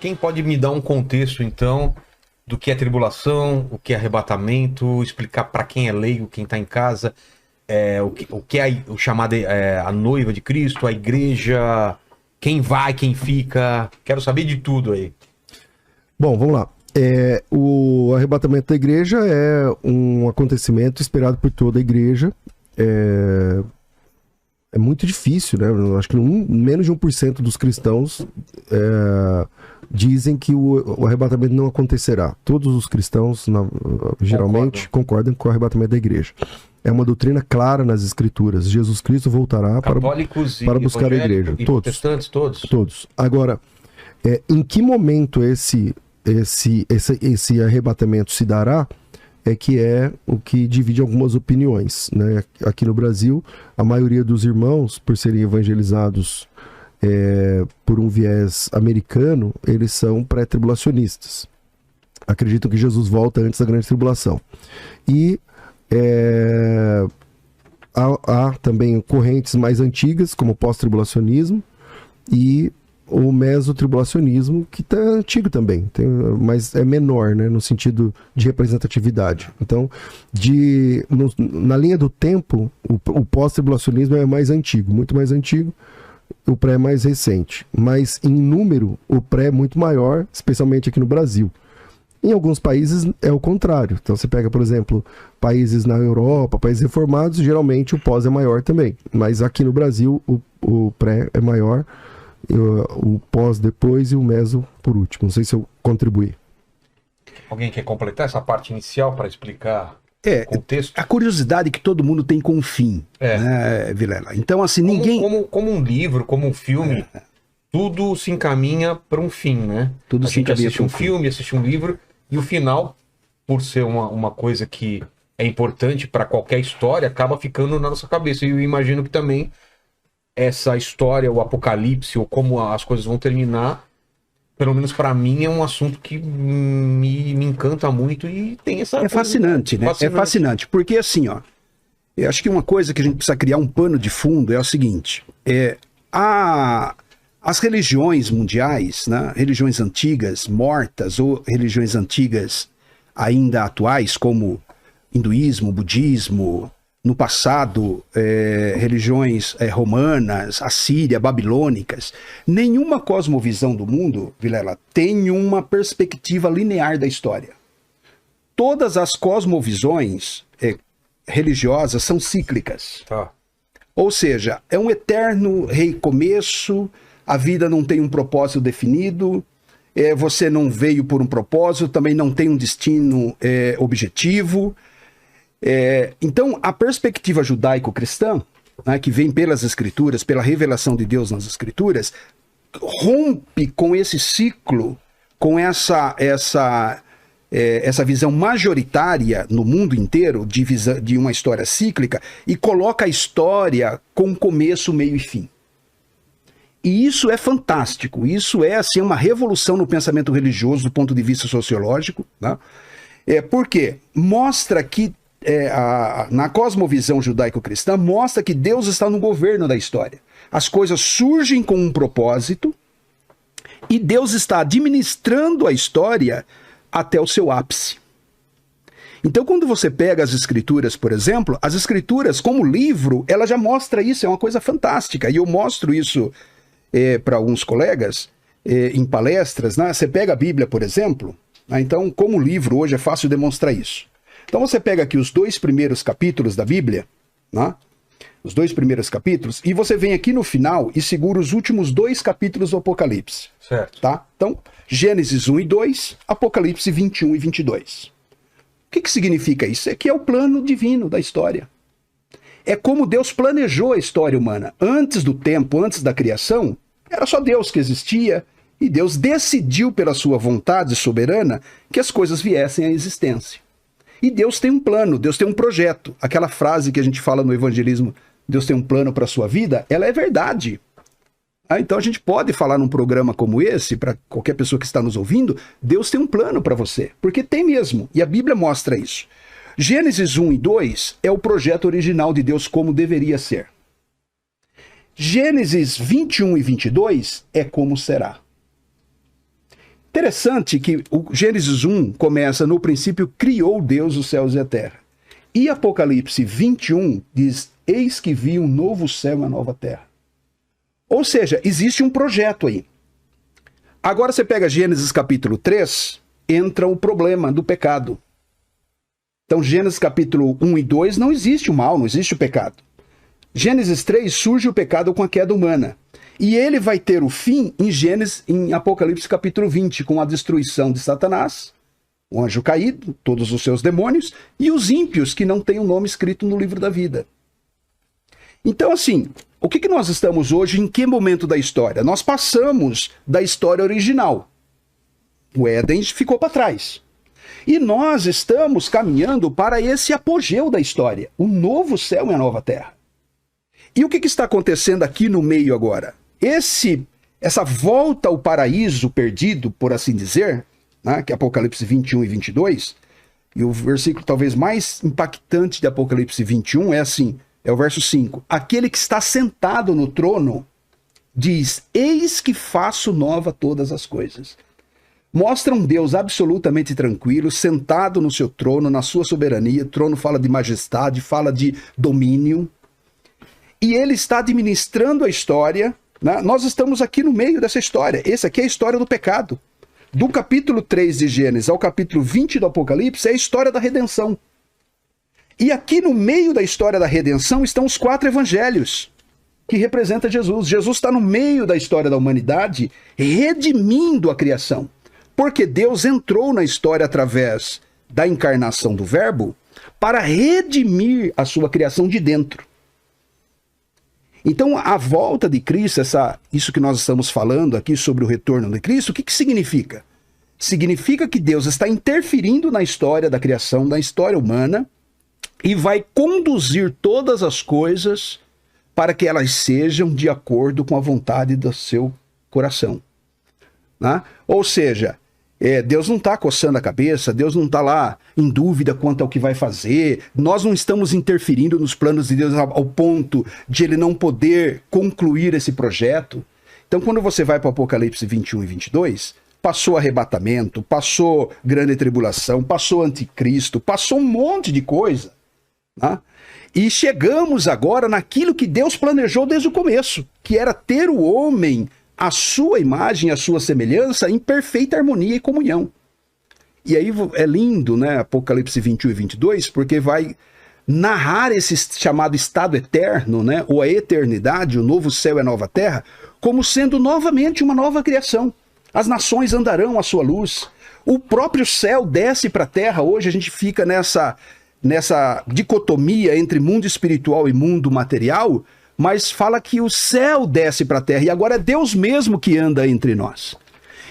Quem pode me dar um contexto, então, do que é tribulação, o que é arrebatamento, explicar para quem é leigo, quem está em casa, o que é o chamado a noiva de Cristo, a igreja, quem vai, quem fica. Quero saber de tudo aí. Bom, vamos lá. O arrebatamento da igreja é um acontecimento esperado por toda a igreja. É muito difícil, né? Eu acho que menos de 1% dos cristãos dizem que o arrebatamento não acontecerá. Todos os cristãos, geralmente, concordam com o arrebatamento da igreja. É uma doutrina clara nas escrituras. Jesus Cristo voltará para buscar a igreja. E todos. Protestantes, todos. Todos. Agora, em que momento esse arrebatamento se dará é o que divide algumas opiniões, né? Aqui no Brasil, a maioria dos irmãos, por serem evangelizados por um viés americano, eles são pré-tribulacionistas. Acreditam que Jesus volta antes da grande tribulação. E há também correntes mais antigas, como o pós-tribulacionismo, e o mesotribulacionismo, que tá antigo também, mas é menor, né, no sentido de representatividade. Então, na linha do tempo, o pós-tribulacionismo é mais antigo, muito mais antigo, o pré é mais recente. Mas, em número, o pré é muito maior, especialmente aqui no Brasil. Em alguns países é o contrário. Então, você pega, por exemplo, países na Europa, países reformados, geralmente o pós é maior também. Mas aqui no Brasil, o pré é maior, o pós depois e o meso por último. Não sei se eu contribuí. Alguém quer completar essa parte inicial para explicar o contexto? A curiosidade que todo mundo tem com o fim, né, Vilela? Então, assim, ninguém... Como um livro, como um filme, tudo se encaminha para um fim, né? Tudo a gente assiste um filme, assiste um livro, e o final, por ser uma coisa que é importante para qualquer história, acaba ficando na nossa cabeça. E eu imagino que também essa história, o apocalipse, ou como as coisas vão terminar, pelo menos para mim, é um assunto que me encanta muito e tem essa... É fascinante, né? É fascinante, porque assim, ó, eu acho que uma coisa que a gente precisa criar um pano de fundo é o seguinte, as religiões mundiais, né, religiões antigas mortas ou religiões antigas ainda atuais, como hinduísmo, budismo, no passado, religiões romanas, assíria, babilônicas, nenhuma cosmovisão do mundo, Vilela, tem uma perspectiva linear da história. Todas as cosmovisões religiosas são cíclicas. Tá. Ou seja, é um eterno recomeço, a vida não tem um propósito definido, você não veio por um propósito, também não tem um destino objetivo. Então, a perspectiva judaico-cristã, né, que vem pelas escrituras, pela revelação de Deus nas escrituras, rompe com esse ciclo, com essa visão majoritária no mundo inteiro de uma história cíclica e coloca a história com começo, meio e fim. E isso é fantástico, isso é assim, uma revolução no pensamento religioso do ponto de vista sociológico, né? Porque mostra que na cosmovisão judaico-cristã, mostra que Deus está no governo da história. As coisas surgem com um propósito e Deus está administrando a história até o seu ápice. Então, quando você pega as escrituras, por exemplo, as escrituras como livro, ela já mostra isso, é uma coisa fantástica. E eu mostro isso para alguns colegas em palestras, né? Você pega a Bíblia, por exemplo, né? Então, como livro, hoje é fácil demonstrar isso. Então você pega aqui os 2 primeiros capítulos da Bíblia, né? Os 2 primeiros capítulos, e você vem aqui no final e segura os últimos 2 capítulos do Apocalipse. Certo. Tá? Então, Gênesis 1 e 2, Apocalipse 21 e 22. O que significa isso? É que é o plano divino da história. É como Deus planejou a história humana. Antes do tempo, antes da criação, era só Deus que existia, e Deus decidiu pela sua vontade soberana que as coisas viessem à existência. E Deus tem um plano, Deus tem um projeto. Aquela frase que a gente fala no evangelismo, Deus tem um plano para a sua vida, ela é verdade. Então a gente pode falar num programa como esse, para qualquer pessoa que está nos ouvindo, Deus tem um plano para você, porque tem mesmo, e a Bíblia mostra isso. Gênesis 1 e 2 é o projeto original de Deus como deveria ser. Gênesis 21 e 22 é como será. interessante que o Gênesis 1 começa, no princípio criou Deus os céus e a terra. E Apocalipse 21 diz, eis que vi um novo céu e uma nova terra. Ou seja, existe um projeto aí. Agora você pega Gênesis capítulo 3, entra o problema do pecado. Então Gênesis capítulo 1 e 2 não existe o mal, não existe o pecado. Gênesis 3 surge o pecado com a queda humana. E ele vai ter o fim em Apocalipse capítulo 20, com a destruição de Satanás, o anjo caído, todos os seus demônios, e os ímpios que não têm o nome escrito no livro da vida. Então, assim, o que nós estamos hoje, em que momento da história? Nós passamos da história original. O Éden ficou para trás. E nós estamos caminhando para esse apogeu da história, o novo céu e a nova terra. E o que está acontecendo aqui no meio agora? Essa volta ao paraíso perdido, por assim dizer, né, que é Apocalipse 21 e 22, e o versículo talvez mais impactante de Apocalipse 21 é assim, é o verso 5. Aquele que está sentado no trono diz, eis que faço nova todas as coisas. Mostra um Deus absolutamente tranquilo, sentado no seu trono, na sua soberania. O trono fala de majestade, fala de domínio. E ele está administrando a história, né? Nós estamos aqui no meio dessa história. Essa aqui é a história do pecado. Do capítulo 3 de Gênesis ao capítulo 20 do Apocalipse é a história da redenção. E aqui no meio da história da redenção estão os 4 evangelhos, que representam Jesus. Jesus está no meio da história da humanidade, redimindo a criação. Porque Deus entrou na história através da encarnação do Verbo para redimir a sua criação de dentro. Então, a volta de Cristo, isso que nós estamos falando aqui sobre o retorno de Cristo, o que significa? Significa que Deus está interferindo na história da criação, na história humana, e vai conduzir todas as coisas para que elas sejam de acordo com a vontade do seu coração. Né? Ou seja, Deus não está coçando a cabeça, Deus não está lá em dúvida quanto ao que vai fazer, nós não estamos interferindo nos planos de Deus ao ponto de ele não poder concluir esse projeto. Então, quando você vai para o Apocalipse 21 e 22, passou arrebatamento, passou grande tribulação, passou anticristo, passou um monte de coisa. Né? E chegamos agora naquilo que Deus planejou desde o começo, que era ter o homem a sua imagem, a sua semelhança, em perfeita harmonia e comunhão. E aí é lindo, né, Apocalipse 21 e 22, porque vai narrar esse chamado estado eterno, né, ou a eternidade, o novo céu e a nova terra, como sendo novamente uma nova criação. As nações andarão à sua luz. O próprio céu desce para a terra. Hoje a gente fica nessa dicotomia entre mundo espiritual e mundo material, mas fala que o céu desce para a terra, e agora é Deus mesmo que anda entre nós.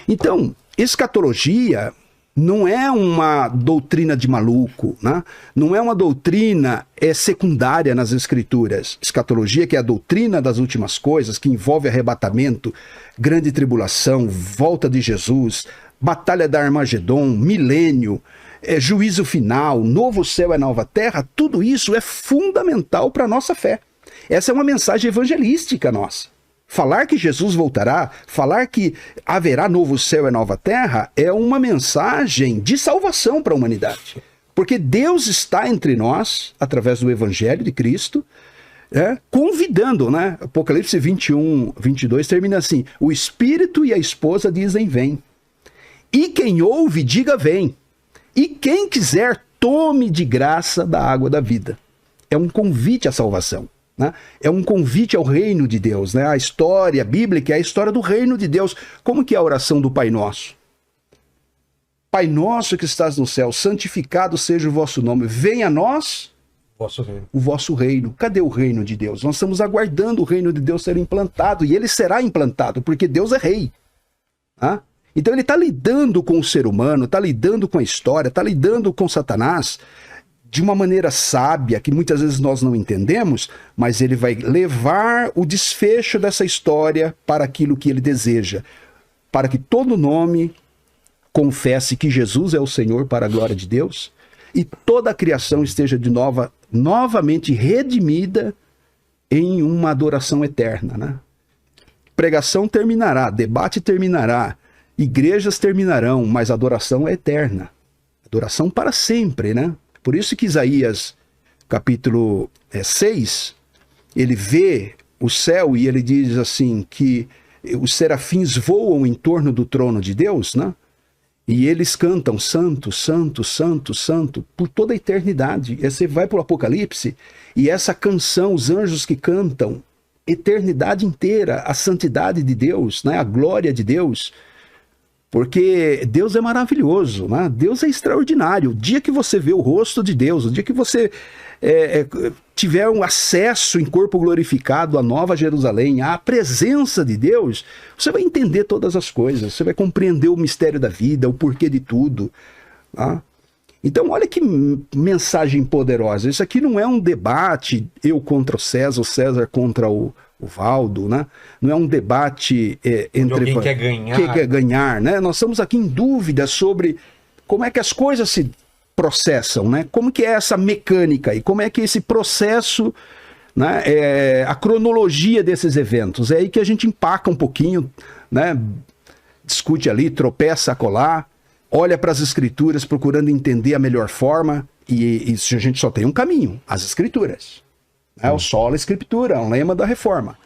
Então, escatologia não é uma doutrina de maluco, né? Não é uma doutrina secundária nas escrituras. Escatologia, que é a doutrina das últimas coisas, que envolve arrebatamento, grande tribulação, volta de Jesus, batalha da Armagedon, milênio, juízo final, novo céu e nova terra, tudo isso é fundamental para a nossa fé. Essa é uma mensagem evangelística nossa. Falar que Jesus voltará, falar que haverá novo céu e nova terra, é uma mensagem de salvação para a humanidade. Porque Deus está entre nós, através do Evangelho de Cristo, convidando, né? Apocalipse 21, 22 termina assim: o Espírito e a esposa dizem vem. E quem ouve, diga vem. E quem quiser, tome de graça da água da vida. É um convite à salvação. Né? É um convite ao reino de Deus. Né? A história bíblica é a história do reino de Deus. Como que é a oração do Pai Nosso? Pai nosso que estás no céu, santificado seja o vosso nome. Venha a nós o vosso reino. Cadê o reino de Deus? Nós estamos aguardando o reino de Deus ser implantado, e ele será implantado, porque Deus é rei. Tá? Então ele está lidando com o ser humano, está lidando com a história, está lidando com Satanás, de uma maneira sábia, que muitas vezes nós não entendemos, mas ele vai levar o desfecho dessa história para aquilo que ele deseja, para que todo nome confesse que Jesus é o Senhor, para a glória de Deus, e toda a criação esteja novamente redimida em uma adoração eterna. Né? Pregação terminará, debate terminará, igrejas terminarão, mas a adoração é eterna. Adoração para sempre, né? Por isso que Isaías, capítulo 6, ele vê o céu e ele diz assim que os serafins voam em torno do trono de Deus, né? E eles cantam santo, santo, santo, santo, por toda a eternidade. E você vai para o Apocalipse e essa canção, os anjos que cantam, eternidade inteira, a santidade de Deus, né? A glória de Deus. Porque Deus é maravilhoso, né? Deus é extraordinário. O dia que você vê o rosto de Deus, o dia que você tiver um acesso em corpo glorificado à Nova Jerusalém, à presença de Deus, você vai entender todas as coisas, você vai compreender o mistério da vida, o porquê de tudo. Tá? Então, olha que mensagem poderosa. Isso aqui não é um debate, eu contra o César contra o Valdo, né? Não é um debate entre quem quer ganhar. Quem quer ganhar, né? Nós estamos aqui em dúvida sobre como é que as coisas se processam, né? Como que é essa mecânica e como é que esse processo, né? A cronologia desses eventos. É aí que a gente empaca um pouquinho, né? Discute ali, tropeça, acolá, olha para as escrituras procurando entender a melhor forma e a gente só tem um caminho, as escrituras. É o sola escritura, um lema da reforma.